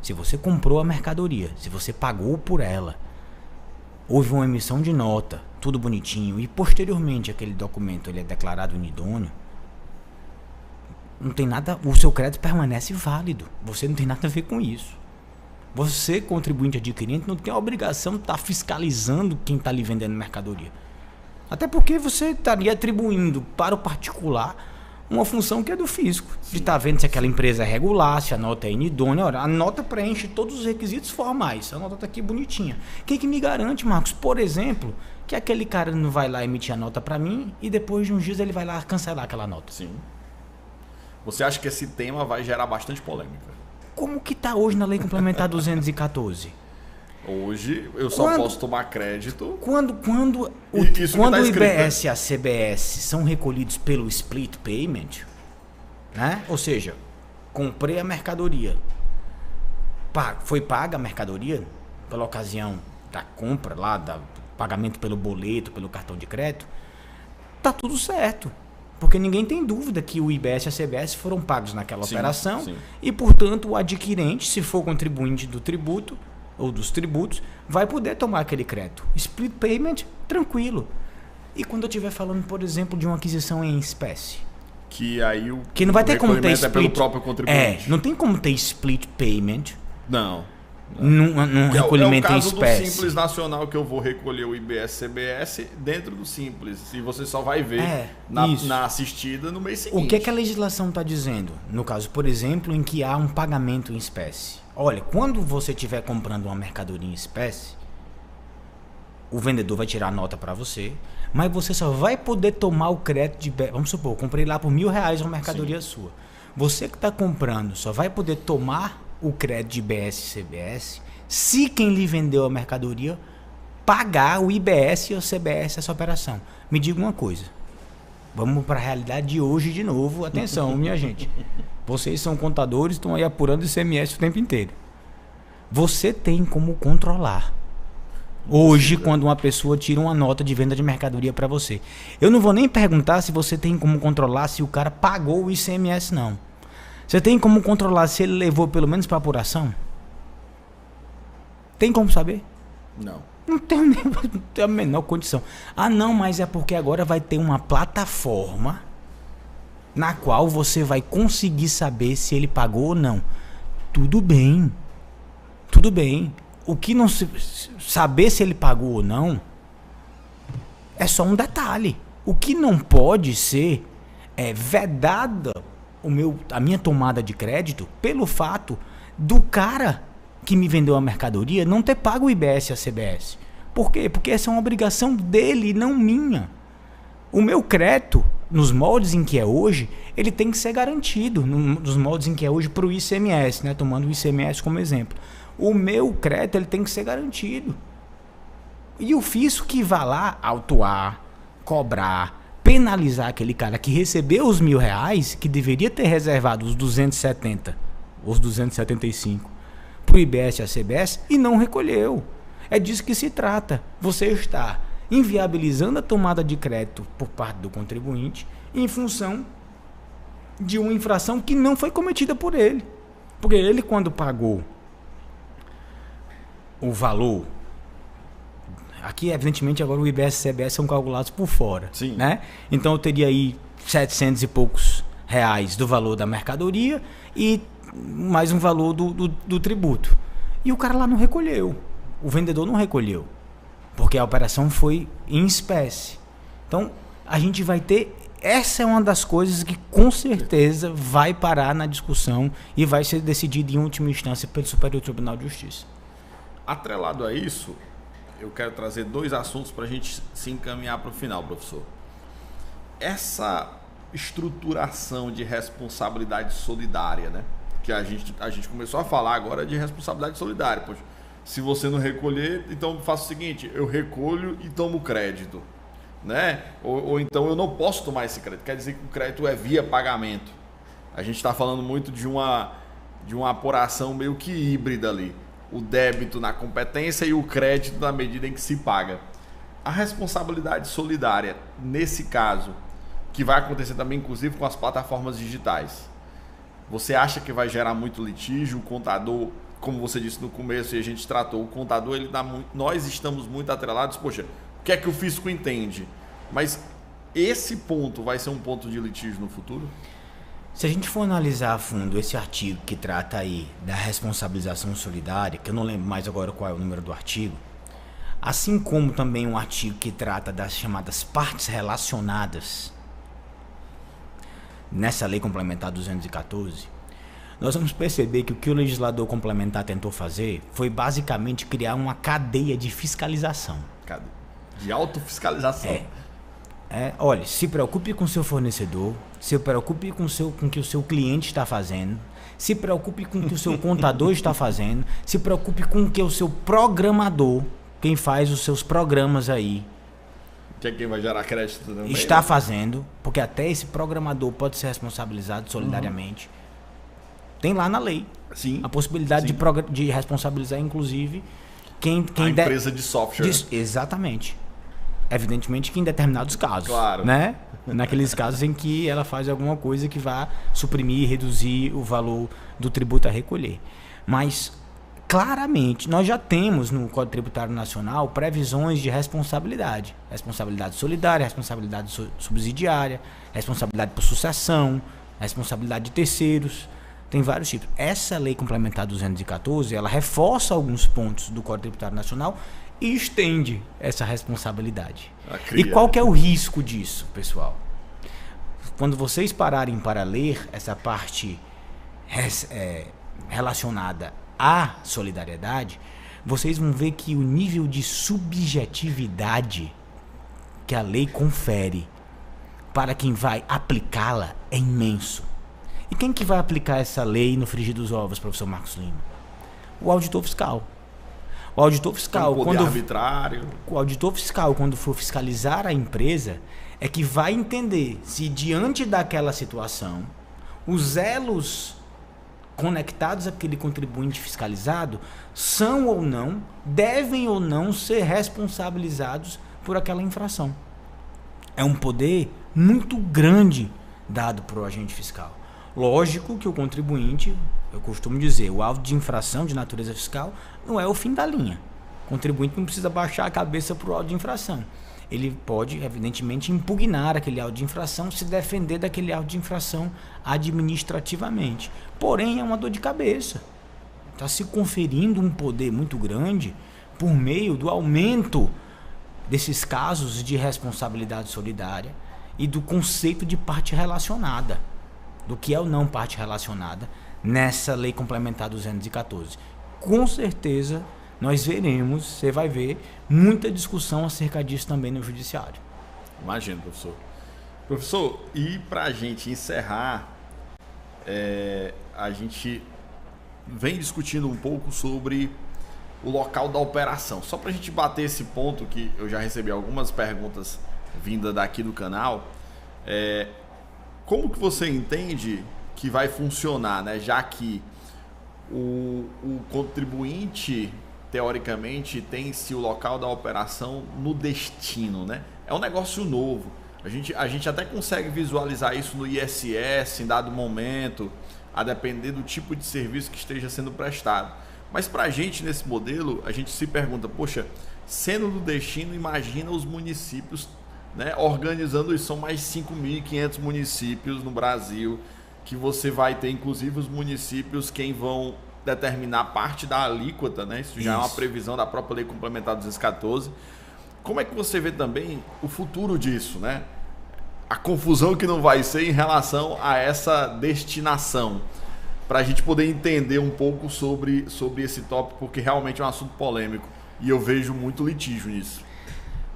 Speaker 2: se você comprou a mercadoria, se você pagou por ela, houve uma emissão de nota, tudo bonitinho, e posteriormente aquele documento ele é declarado inidôneo, não tem nada, o seu crédito permanece válido. Você não tem nada a ver com isso. Você, contribuinte adquirente, não tem a obrigação de estar fiscalizando quem está lhe vendendo mercadoria. Até porque você estaria atribuindo para o particular uma função que é do fisco. De estar vendo se aquela empresa é regular, se a nota é inidônea. Ora, a nota preenche todos os requisitos formais. A nota está aqui bonitinha. Quem que me garante, Marcos, por exemplo, que aquele cara não vai lá emitir a nota para mim e depois de uns dias ele vai lá cancelar aquela nota?
Speaker 1: Sim. Você acha que esse tema vai gerar bastante polêmica?
Speaker 2: Como que está hoje na Lei Complementar 214?
Speaker 1: Hoje eu só posso tomar crédito.
Speaker 2: Quando o IBS e a CBS são recolhidos pelo split payment, né? Ou seja, comprei a mercadoria, foi paga a mercadoria pela ocasião da compra lá, do pagamento pelo boleto, pelo cartão de crédito, tá tudo certo. Porque ninguém tem dúvida que o IBS e a CBS foram pagos naquela operação.
Speaker 1: Sim.
Speaker 2: E, portanto, o adquirente, se for contribuinte do tributo ou dos tributos, vai poder tomar aquele crédito. Split payment, tranquilo. E quando eu estiver falando, por exemplo, de uma aquisição em espécie?
Speaker 1: Que aí
Speaker 2: que não vai ter como ter
Speaker 1: split, é pelo próprio contribuinte.
Speaker 2: Não tem como ter split payment.
Speaker 1: Não.
Speaker 2: Num recolhimento em espécie.
Speaker 1: É o caso do Simples Nacional, que eu vou recolher o IBS-CBS dentro do Simples. E você só vai ver na assistida no mês seguinte.
Speaker 2: O que é que a legislação está dizendo? No caso, por exemplo, em que há um pagamento em espécie. Olha, quando você estiver comprando uma mercadoria em espécie, o vendedor vai tirar a nota para você, mas você só vai poder tomar o crédito de... Vamos supor, eu comprei lá por R$1.000 uma mercadoria sua. Você que está comprando só vai poder tomar o crédito de IBS e CBS se quem lhe vendeu a mercadoria pagar o IBS e o CBS essa operação. Me diga uma coisa, vamos para a realidade de hoje de novo. Atenção, minha gente, vocês são contadores, estão aí apurando o ICMS o tempo inteiro. Você tem como controlar hoje quando uma pessoa tira uma nota de venda de mercadoria para você. Eu não vou nem perguntar se você tem como controlar se o cara pagou o ICMS, não. Você tem como controlar se ele levou pelo menos para apuração? Tem como saber?
Speaker 1: Não.
Speaker 2: Não tem a menor condição. Ah, não, mas é porque agora vai ter uma plataforma na qual você vai conseguir saber se ele pagou ou não. Tudo bem. Tudo bem. O que não se... Saber se ele pagou ou não é só um detalhe. O que não pode ser é vedada a minha tomada de crédito pelo fato do cara que me vendeu a mercadoria não ter pago o IBS e a CBS. Por quê? Porque essa é uma obrigação dele, não minha. O meu crédito, nos moldes em que é hoje, ele tem que ser garantido, nos moldes em que é hoje para o ICMS, né? Tomando o ICMS como exemplo. O meu crédito ele tem que ser garantido. E o fisco que vai lá autuar, cobrar, penalizar aquele cara que recebeu os R$1.000, que deveria ter reservado os 270, os 275 para o IBS e a CBS e não recolheu. É disso que se trata. Você está inviabilizando a tomada de crédito por parte do contribuinte em função de uma infração que não foi cometida por ele. Porque ele, quando pagou o valor, aqui evidentemente agora o IBS e CBS são calculados por fora,
Speaker 1: Sim.
Speaker 2: né? Então eu teria aí 700 e poucos reais do valor da mercadoria e mais um valor do tributo. E o cara lá não recolheu, o vendedor não recolheu, porque a operação foi em espécie. Então a gente vai ter, essa é uma das coisas que com certeza vai parar na discussão e vai ser decidida em última instância pelo Superior Tribunal de Justiça.
Speaker 1: Atrelado a isso, eu quero trazer 2 assuntos para a gente se encaminhar para o final, professor. Essa estruturação de responsabilidade solidária, né? Que a gente começou a falar agora de responsabilidade solidária. Poxa, se você não recolher, então faça o seguinte, eu recolho e tomo crédito, né? Ou então eu não posso tomar esse crédito. Quer dizer que o crédito é via pagamento. A gente está falando muito de uma apuração meio que híbrida ali. O débito na competência e o crédito na medida em que se paga. A responsabilidade solidária, nesse caso, que vai acontecer também, inclusive, com as plataformas digitais, você acha que vai gerar muito litígio? O contador, como você disse no começo e a gente tratou, o contador, nós estamos muito atrelados, poxa, o que é que o fisco entende? Mas esse ponto vai ser um ponto de litígio no futuro?
Speaker 2: Se a gente for analisar a fundo esse artigo que trata aí da responsabilização solidária, que eu não lembro mais agora qual é o número do artigo, assim como também um artigo que trata das chamadas partes relacionadas, nessa lei complementar 214, nós vamos perceber que o que o legislador complementar tentou fazer foi basicamente criar uma cadeia de fiscalização.
Speaker 1: De autofiscalização.
Speaker 2: Olha, se preocupe com o seu fornecedor, se preocupe com o que o seu cliente está fazendo, se preocupe com o que o seu contador está fazendo, se preocupe com o que o seu programador, quem faz os seus programas aí,
Speaker 1: que é quem vai gerar crédito também,
Speaker 2: está fazendo, porque até esse programador pode ser responsabilizado solidariamente. Tem lá na lei.
Speaker 1: Sim.
Speaker 2: A possibilidade de responsabilizar, inclusive, quem
Speaker 1: a empresa de software.
Speaker 2: Exatamente. Evidentemente que em determinados casos.
Speaker 1: Claro.
Speaker 2: Né? Naqueles casos em que ela faz alguma coisa que vá suprimir, reduzir o valor do tributo a recolher. Mas, claramente, nós já temos no Código Tributário Nacional previsões de responsabilidade. Responsabilidade solidária, responsabilidade subsidiária, responsabilidade por sucessão, responsabilidade de terceiros. Tem vários tipos. Essa lei complementar 214, ela reforça alguns pontos do Código Tributário Nacional e estende essa responsabilidade. E qual que é o risco disso, pessoal? Quando vocês pararem para ler essa parte relacionada à solidariedade, vocês vão ver que o nível de subjetividade que a lei confere para quem vai aplicá-la é imenso. E quem que vai aplicar essa lei no frigir dos ovos, professor Marcos Lima? O auditor fiscal. O auditor fiscal, quando for fiscalizar a empresa, é que vai entender se diante daquela situação, os elos conectados àquele contribuinte fiscalizado são ou não, devem ou não ser responsabilizados por aquela infração. É um poder muito grande dado para o agente fiscal. Lógico que o contribuinte, eu costumo dizer, o auto de infração de natureza fiscal não é o fim da linha. O contribuinte não precisa baixar a cabeça para o auto de infração. Ele pode, evidentemente, impugnar aquele auto de infração, se defender daquele auto de infração administrativamente. Porém, é uma dor de cabeça. Está se conferindo um poder muito grande por meio do aumento desses casos de responsabilidade solidária e do conceito de parte relacionada, do que é ou não parte relacionada nessa lei complementar 214. Com certeza nós veremos, você vai ver, muita discussão acerca disso também no judiciário.
Speaker 1: Imagino, professor. Professor, e para a gente encerrar, a gente vem discutindo um pouco sobre o local da operação. Só para a gente bater esse ponto, que eu já recebi algumas perguntas vindas daqui do canal, como que você entende que vai funcionar, né? Já que o contribuinte, teoricamente, tem-se o local da operação no destino, né? É um negócio novo. A gente até consegue visualizar isso no ISS em dado momento, a depender do tipo de serviço que esteja sendo prestado. Mas para a gente, nesse modelo, a gente se pergunta, poxa, sendo do destino, imagina os municípios, né, organizando isso. São mais de 5.500 municípios no Brasil, que você vai ter, inclusive, os municípios quem vão determinar parte da alíquota, né? Isso já é uma previsão da própria Lei Complementar 214. Como é que você vê também o futuro disso, né? A confusão que não vai ser em relação a essa destinação, para a gente poder entender um pouco sobre esse tópico, porque realmente é um assunto polêmico e eu vejo muito litígio nisso.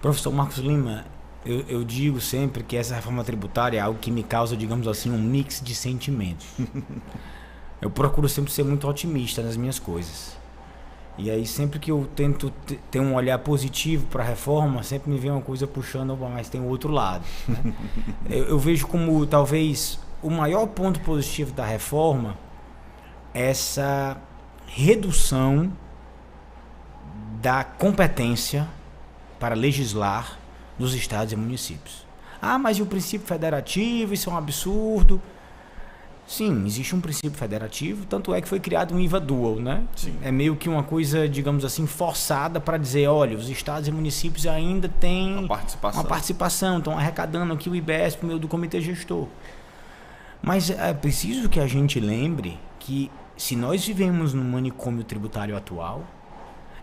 Speaker 2: Professor Marcos Lima, eu digo sempre que essa reforma tributária é algo que me causa, digamos assim, um mix de sentimentos. Eu procuro sempre ser muito otimista nas minhas coisas. E aí sempre que eu tento ter um olhar positivo para a reforma, sempre me vem uma coisa puxando, mas tem o outro lado, né? Eu vejo como talvez o maior ponto positivo da reforma é essa redução da competência para legislar dos estados e municípios. Ah, mas e o princípio federativo? Isso é um absurdo. Sim, existe um princípio federativo, tanto é que foi criado um IVA dual, né?
Speaker 1: Sim.
Speaker 2: É meio que uma coisa, digamos assim, forçada para dizer, olha, os estados e municípios ainda têm uma participação, estão arrecadando aqui o IBS por meio do comitê gestor. Mas é preciso que a gente lembre que se nós vivemos no manicômio tributário atual,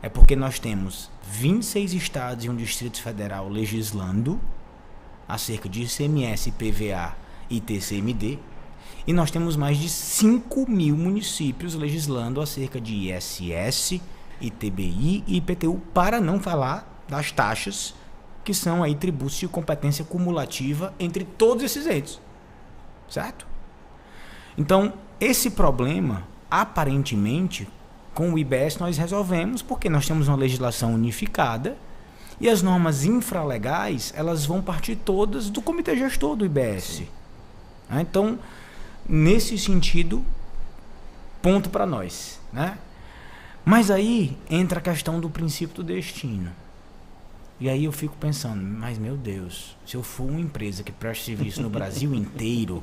Speaker 2: é porque nós temos 26 estados e um Distrito Federal legislando acerca de ICMS, IPVA e TCMD, e nós temos mais de 5.000 municípios legislando acerca de ISS, ITBI e IPTU, para não falar das taxas, que são aí tributos de competência cumulativa entre todos esses entes. Certo? Então, esse problema, aparentemente, com o IBS nós resolvemos, porque nós temos uma legislação unificada e as normas infralegais, elas vão partir todas do comitê gestor do IBS. Então, nesse sentido, ponto para nós, né? Mas aí entra a questão do princípio do destino. E aí eu fico pensando, mas meu Deus, se eu for uma empresa que presta serviço no Brasil inteiro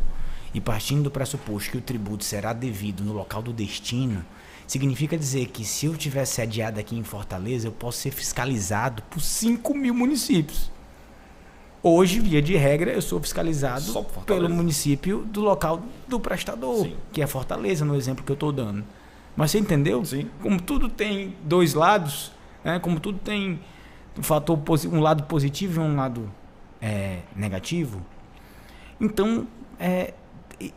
Speaker 2: e partindo do pressuposto que o tributo será devido no local do destino, significa dizer que se eu tiver sediado aqui em Fortaleza, eu posso ser fiscalizado por 5.000 municípios. Hoje, via de regra, eu sou fiscalizado pelo município do local do prestador, sim, que é Fortaleza, no exemplo que eu estou dando. Mas você entendeu?
Speaker 1: Sim.
Speaker 2: Como tudo tem dois lados, né? Como tudo tem um lado positivo e um lado negativo, então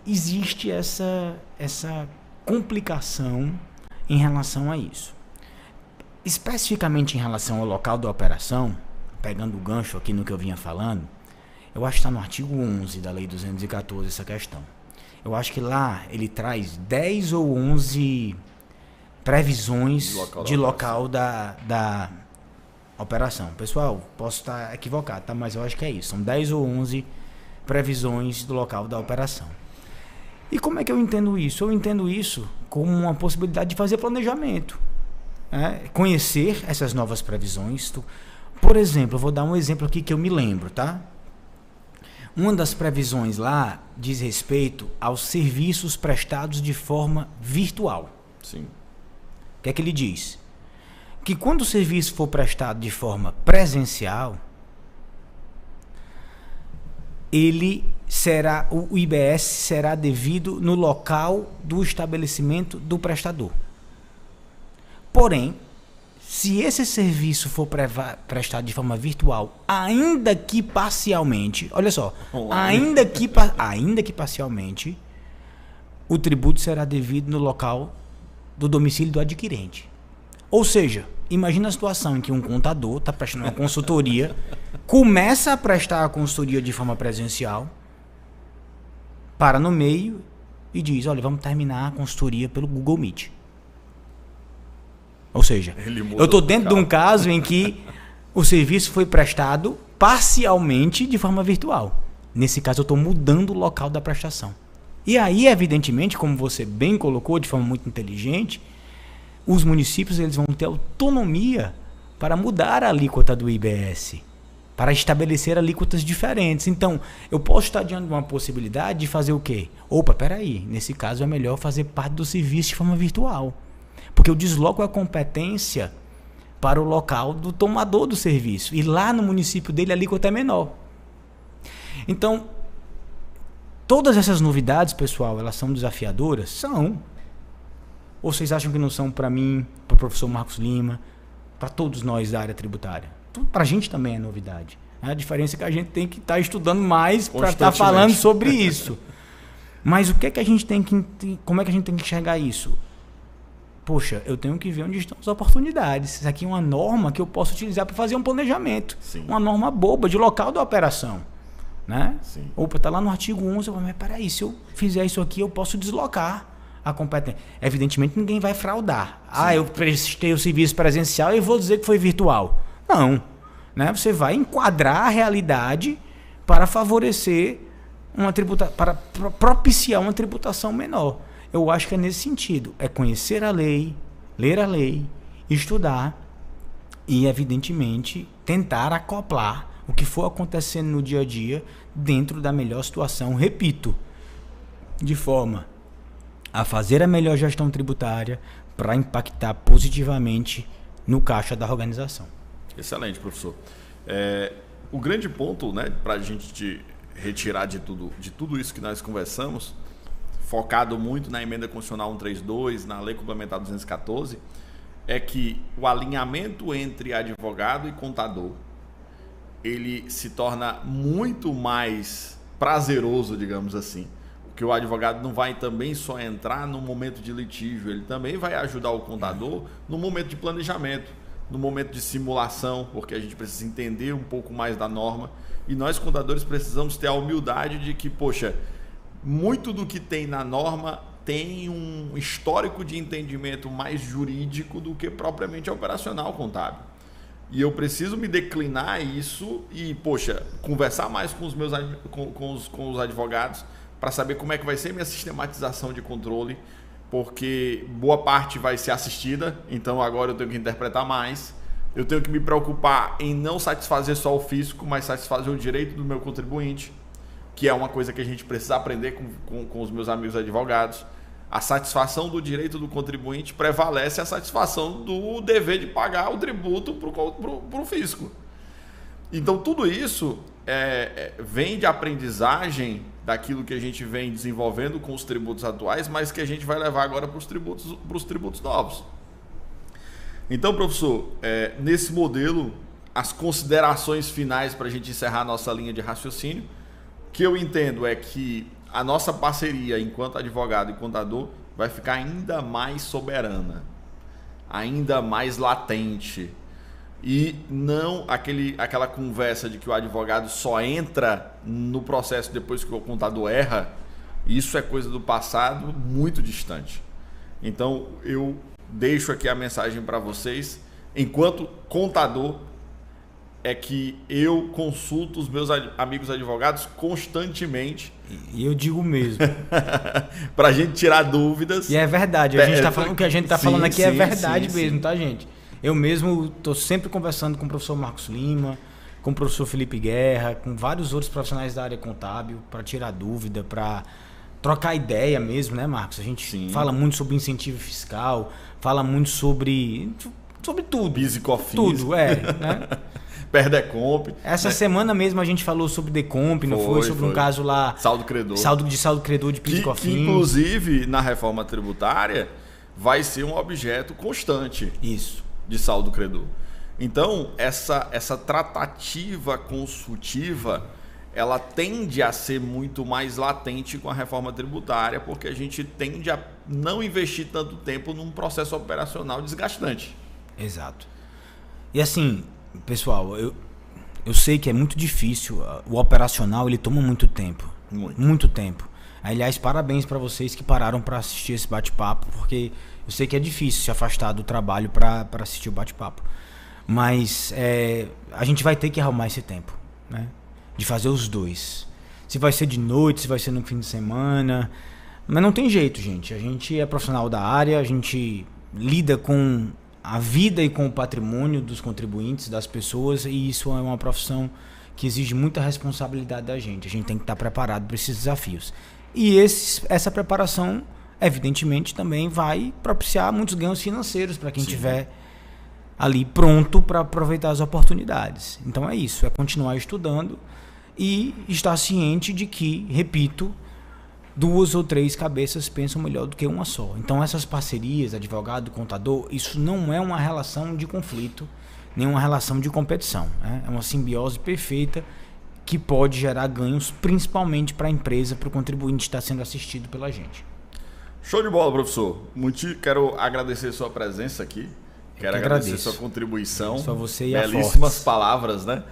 Speaker 2: existe essa complicação em relação a isso. Especificamente em relação ao local da operação, pegando o gancho aqui no que eu vinha falando, eu acho que está no artigo 11 da Lei 214 essa questão. Eu acho que lá ele traz 10 ou 11 previsões de local da operação. Pessoal, posso estar equivocado, tá? Mas eu acho que é isso. São 10 ou 11 previsões do local da operação. E como é que eu entendo isso? Eu entendo isso como uma possibilidade de fazer planejamento. Conhecer essas novas previsões. Por exemplo, eu vou dar um exemplo aqui que eu me lembro, tá? Uma das previsões lá diz respeito aos serviços prestados de forma virtual.
Speaker 1: Sim.
Speaker 2: O que é que ele diz? Que quando o serviço for prestado de forma presencial, o IBS será devido no local do estabelecimento do prestador. Porém, se esse serviço for prestado de forma virtual, ainda que parcialmente, olha só, ainda que parcialmente, o tributo será devido no local do domicílio do adquirente. Ou seja, imagina a situação em que um contador está prestando uma consultoria, começa a prestar a consultoria de forma presencial, para no meio e diz, olha, vamos terminar a consultoria pelo Google Meet. Ou seja, eu estou dentro de um caso em que o serviço foi prestado parcialmente de forma virtual. Nesse caso, eu estou mudando o local da prestação. E aí, evidentemente, como você bem colocou de forma muito inteligente, os municípios eles vão ter autonomia para mudar a alíquota do IBS. para estabelecer alíquotas diferentes. Então, eu posso estar diante de uma possibilidade de fazer o quê? Opa, peraí, nesse caso é melhor fazer parte do serviço de forma virtual. Porque eu desloco a competência para o local do tomador do serviço. E lá no município dele a alíquota é menor. Então, todas essas novidades, pessoal, elas são desafiadoras? São. Ou vocês acham que não são para mim, para o professor Marcos Lima, para todos nós da área tributária? Para a gente também é novidade. A diferença é que a gente tem que estar estudando mais para estar falando sobre isso. Mas o que é que a gente tem que... Como é que a gente tem que enxergar isso? Poxa, eu tenho que ver onde estão as oportunidades. Isso aqui é uma norma que eu posso utilizar para fazer um planejamento. Sim. Uma norma boba de local da operação. Né?
Speaker 1: Sim.
Speaker 2: Opa, está lá no artigo 11. Eu falo, mas peraí, se eu fizer isso aqui, eu posso deslocar a competência. Evidentemente, ninguém vai fraudar. Sim. Eu prestei o serviço presencial e vou dizer que foi virtual. Não. Né? Você vai enquadrar a realidade para favorecer uma tributação, para propiciar uma tributação menor. Eu acho que é nesse sentido. É conhecer a lei, ler a lei, estudar e, evidentemente, tentar acoplar o que for acontecendo no dia a dia dentro da melhor situação, repito, de forma a fazer a melhor gestão tributária para impactar positivamente no caixa da organização.
Speaker 1: Excelente, professor. O grande ponto, né, para a gente retirar de tudo isso que nós conversamos, focado muito na emenda constitucional 132, na lei complementar 214, é que o alinhamento entre advogado e contador, ele se torna muito mais prazeroso, digamos assim. Porque o advogado não vai também só entrar no momento de litígio, ele também vai ajudar o contador no momento de planejamento, no momento de simulação, porque a gente precisa entender um pouco mais da norma. E nós, contadores, precisamos ter a humildade de que, poxa, muito do que tem na norma tem um histórico de entendimento mais jurídico do que propriamente operacional contábil. E eu preciso me declinar isso e, poxa, conversar mais com os advogados para saber como é que vai ser minha sistematização de controle, porque boa parte vai ser assistida, então agora eu tenho que interpretar mais. Eu tenho que me preocupar em não satisfazer só o fisco, mas satisfazer o direito do meu contribuinte, que é uma coisa que a gente precisa aprender com os meus amigos advogados. A satisfação do direito do contribuinte prevalece a satisfação do dever de pagar o tributo para o fisco. Então, tudo isso vem de aprendizagem daquilo que a gente vem desenvolvendo com os tributos atuais, mas que a gente vai levar agora para os tributos novos. Então, professor, nesse modelo, as considerações finais para a gente encerrar a nossa linha de raciocínio, que eu entendo é que a nossa parceria enquanto advogado e contador vai ficar ainda mais soberana, ainda mais latente. E não aquela conversa de que o advogado só entra no processo depois que o contador erra. Isso é coisa do passado muito distante. Então, eu deixo aqui a mensagem para vocês, enquanto contador, é que eu consulto os meus amigos advogados constantemente.
Speaker 2: E eu digo mesmo.
Speaker 1: Para a gente tirar dúvidas.
Speaker 2: E é verdade. A gente está falando o que a gente está falando aqui é verdade mesmo, tá, gente? Eu mesmo estou sempre conversando com o professor Marcos Lima, com o professor Felipe Guerra, com vários outros profissionais da área contábil, para tirar dúvida, para trocar ideia mesmo, né, Marcos? A gente fala muito sobre incentivo fiscal, fala muito sobre tudo.
Speaker 1: PIS e COFINS.
Speaker 2: Tudo, né?
Speaker 1: Perdecomp.
Speaker 2: Essa semana mesmo a gente falou sobre Decomp, não foi? Sobre um caso lá...
Speaker 1: Saldo credor.
Speaker 2: Saldo credor de PIS e COFINS.
Speaker 1: Que, inclusive, na reforma tributária, vai ser um objeto constante.
Speaker 2: Isso.
Speaker 1: De saldo credor. Então, essa tratativa consultiva, ela tende a ser muito mais latente com a reforma tributária, porque a gente tende a não investir tanto tempo num processo operacional desgastante.
Speaker 2: Exato. E assim, pessoal, eu sei que é muito difícil, o operacional ele toma muito tempo. Muito tempo. Aliás, parabéns para vocês que pararam para assistir esse bate-papo, porque eu sei que é difícil se afastar do trabalho para assistir o bate-papo. Mas a gente vai ter que arrumar esse tempo, né? De fazer os dois. Se vai ser de noite, se vai ser no fim de semana. Mas não tem jeito, gente. A gente é profissional da área, a gente lida com a vida e com o patrimônio dos contribuintes, das pessoas, e isso é uma profissão que exige muita responsabilidade da gente. A gente tem que estar preparado para esses desafios. E essa preparação, evidentemente, também vai propiciar muitos ganhos financeiros para quem estiver ali pronto para aproveitar as oportunidades. Então é isso, é continuar estudando e estar ciente de que, repito, 2 ou 3 cabeças pensam melhor do que uma só. Então essas parcerias, advogado, contador, isso não é uma relação de conflito, nem uma relação de competição. Né? É uma simbiose perfeita que pode gerar ganhos, principalmente para a empresa, para o contribuinte que está sendo assistido pela gente.
Speaker 1: Show de bola, professor. Quero agradecer sua presença aqui. Quero agradecer sua contribuição.
Speaker 2: Só você e a
Speaker 1: belíssimas palavras, né?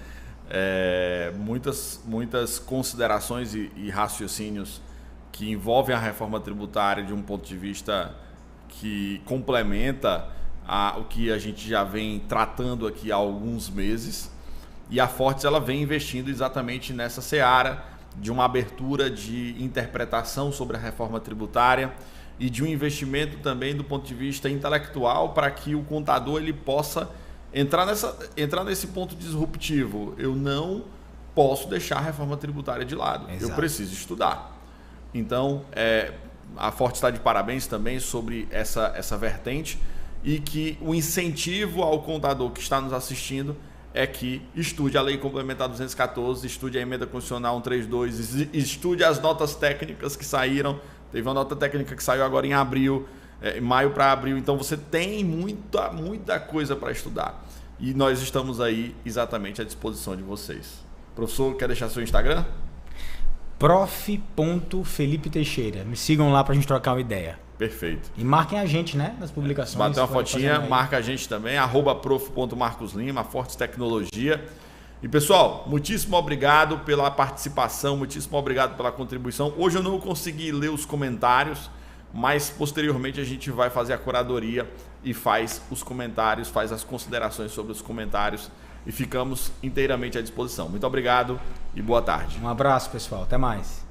Speaker 1: Muitas considerações e raciocínios que envolvem a reforma tributária de um ponto de vista que complementa o que a gente já vem tratando aqui há alguns meses. E a Fortes ela vem investindo exatamente nessa seara de uma abertura de interpretação sobre a reforma tributária e de um investimento também do ponto de vista intelectual para que o contador ele possa entrar nesse ponto disruptivo. Eu não posso deixar a reforma tributária de lado. Exato. Eu preciso estudar. Então, a Fortes está de parabéns também sobre essa vertente e que o incentivo ao contador que está nos assistindo é que estude a Lei Complementar 214, estude a Emenda Constitucional 132, estude as notas técnicas que saíram. Teve uma nota técnica que saiu agora em maio para abril. Então você tem muita coisa para estudar. E nós estamos aí exatamente à disposição de vocês. Professor, quer deixar seu Instagram?
Speaker 2: prof.Felipe Teixeira. Me sigam lá para a gente trocar uma ideia.
Speaker 1: Perfeito.
Speaker 2: E marquem a gente, né? Nas publicações.
Speaker 1: Bateu uma fotinha, marca a gente também, @prof.marcoslima, Fortes Tecnologia. E pessoal, muitíssimo obrigado pela participação, muitíssimo obrigado pela contribuição. Hoje eu não consegui ler os comentários, mas posteriormente a gente vai fazer a curadoria e faz os comentários, faz as considerações sobre os comentários e ficamos inteiramente à disposição. Muito obrigado e boa tarde.
Speaker 2: Um abraço, pessoal. Até mais.